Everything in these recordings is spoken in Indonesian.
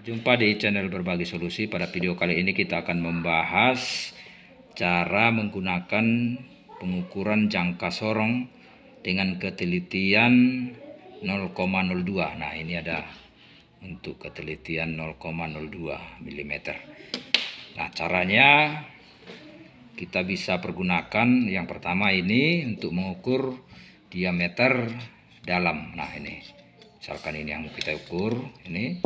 Jumpa di channel Berbagi Solusi. Pada video kali ini kita akan membahas cara menggunakan pengukuran jangka sorong dengan ketelitian 0,02. Nah, ini ada untuk ketelitian 0,02 mm. Nah, caranya kita bisa pergunakan yang pertama ini untuk mengukur diameter dalam. Nah, ini misalkan ini yang kita ukur, ini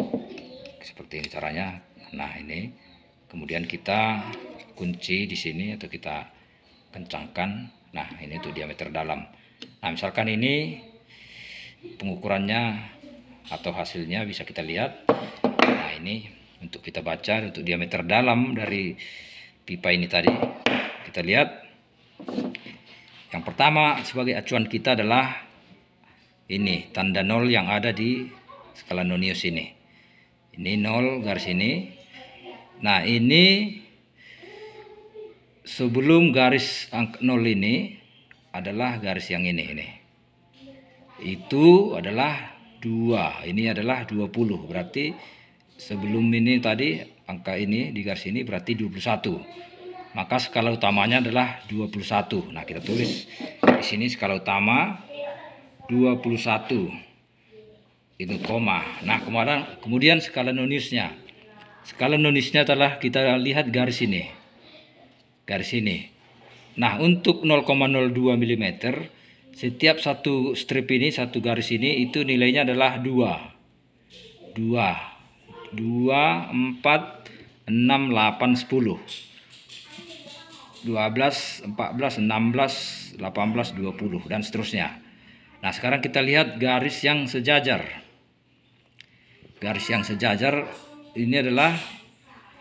seperti ini caranya. Nah, ini kemudian kita kunci di sini atau kita kencangkan. Nah, ini untuk diameter dalam. Nah, misalkan ini pengukurannya atau hasilnya bisa kita lihat. Nah, ini untuk kita baca untuk diameter dalam dari pipa ini tadi. Kita lihat. Yang pertama sebagai acuan kita adalah ini tanda 0 yang ada di skala Nonius ini. Ini 0 garis ini. Nah, ini sebelum garis angka 0 ini adalah garis yang ini. Itu adalah 2. Ini adalah 20. Berarti sebelum ini tadi angka ini di garis ini berarti 21. Maka skala utamanya adalah 21. Nah, kita tulis di sini skala utama 21. Itu koma. Nah, kemudian skala Noniusnya. Skala Noniusnya adalah kita lihat garis ini. Garis ini. Nah, untuk 0,02 mm, setiap satu strip ini, satu garis ini itu nilainya adalah 2. 2, 4, 6, 8, 10. 12, 14, 16, 18, 20 dan seterusnya. Nah, sekarang kita lihat garis yang sejajar. Garis yang sejajar ini adalah,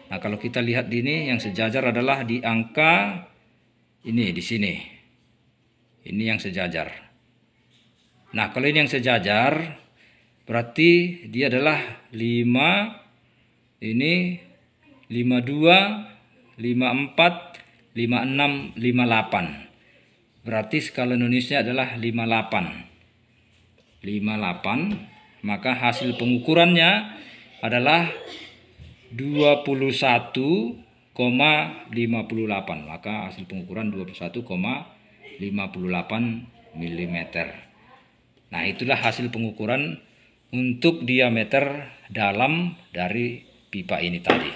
nah kalau kita lihat di ini yang sejajar adalah di angka ini di sini. Ini yang sejajar. Nah, kalau ini yang sejajar berarti dia adalah 5, ini 52, 54, 56, 58. Berarti skala Noniusnya adalah 58. 58. Maka hasil pengukurannya adalah 21,58. Maka hasil pengukuran 21,58 mm. Nah, itulah hasil pengukuran untuk diameter dalam dari pipa ini tadi.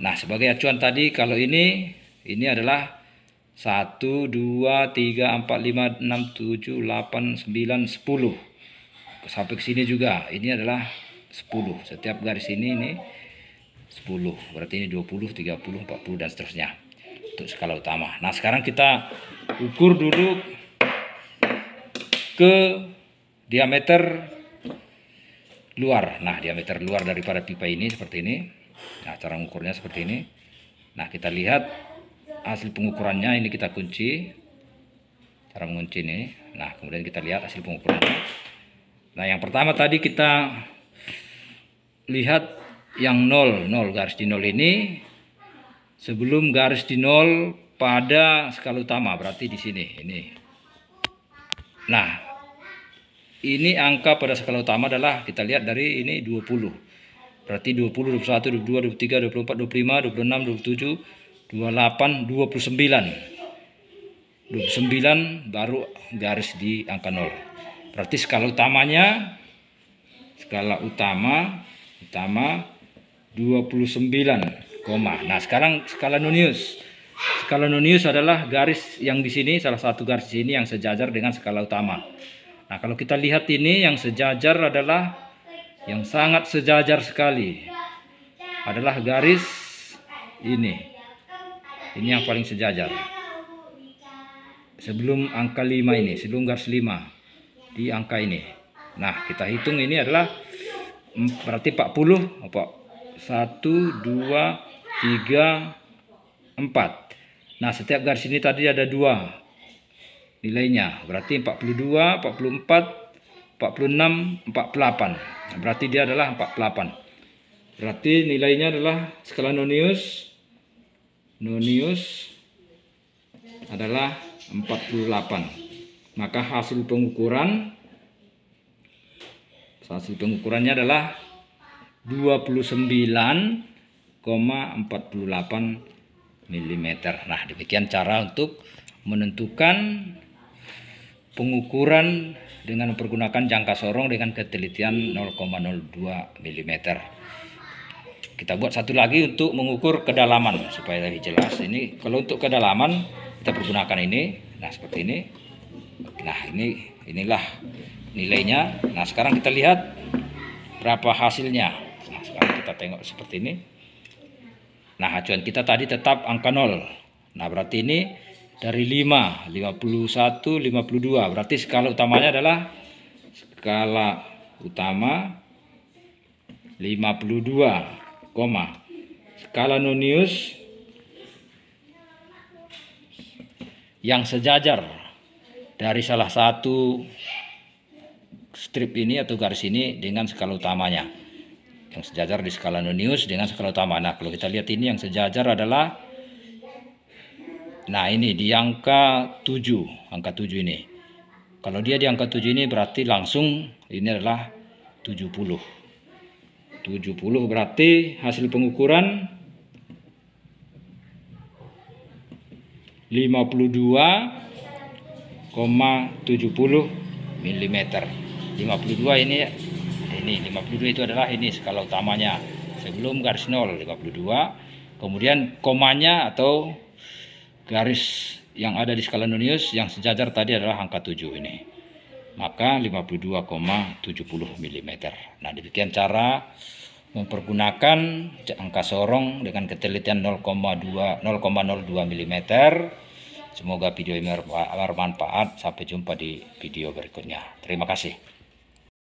Nah, sebagai acuan tadi kalau ini adalah 1, 2, 3, 4, 5, 6, 7, 8, 9, 10. Sampai ke sini juga ini adalah 10. Setiap garis ini 10. Berarti ini 20, 30, 40 dan seterusnya untuk skala utama. Nah, sekarang kita ukur dulu ke diameter luar. Nah, diameter luar daripada pipa ini seperti ini. Nah, cara mengukurnya seperti ini. Nah, kita lihat hasil pengukurannya, ini kita kunci. Cara mengunci ini. Nah, kemudian kita lihat hasil pengukurannya. Nah, yang pertama tadi kita lihat yang 0 garis di 0 ini sebelum garis di 0 pada skala utama, berarti di sini ini. Nah, ini angka pada skala utama adalah kita lihat dari ini 20. Berarti 20, 21, 22, 23, 24, 25, 26, 27, 28, 29. 29 baru garis di angka 0. Berarti skala utamanya, skala utama 29, nah sekarang skala Nonius. Skala Nonius adalah garis yang di sini, salah satu garis ini yang sejajar dengan skala utama. Nah, kalau kita lihat ini yang sejajar adalah yang sangat sejajar sekali adalah garis ini. Ini yang paling sejajar. Sebelum angka 5 ini, sebelum garis 5. Di angka ini. Nah, kita hitung ini adalah berarti 40. 1, 2, 3, 4. Nah, setiap garis ini tadi ada 2 nilainya. Berarti 42, 44, 46, 48. Nah, berarti dia adalah 48. Berarti nilainya adalah skala Nonius adalah 48. Maka hasil pengukurannya adalah 29,48 mm. Nah, demikian cara untuk menentukan pengukuran dengan mempergunakan jangka sorong dengan ketelitian 0,02 mm. Kita buat satu lagi untuk mengukur kedalaman supaya lebih jelas. Ini kalau untuk kedalaman kita pergunakan ini. Nah, seperti ini. Nah, inilah nilainya. Nah, sekarang kita lihat berapa hasilnya. Nah, sekarang kita tengok seperti ini. Nah, acuan kita tadi tetap angka 0. Nah, berarti ini dari 5, 51, 52. Berarti skala utamanya adalah skala utama 52, skala nonius yang sejajar dari salah satu strip ini atau garis ini dengan skala utamanya. Yang sejajar di skala nonius dengan skala utama. Nah, kalau kita lihat ini yang sejajar adalah, nah ini di angka 7, angka 7 ini. Kalau dia di angka 7 ini berarti langsung ini adalah 70. 70 berarti hasil pengukuran 52,70 mm. 52 ini 52 itu adalah ini skala utamanya sebelum garis 0, 52. Kemudian komanya atau garis yang ada di skala nonius yang sejajar tadi adalah angka 7 ini. Maka 52,70 mm. Nah, demikian cara mempergunakan angka sorong dengan ketelitian 0,02 mm. Semoga video ini bermanfaat. Sampai jumpa di video berikutnya. Terima kasih.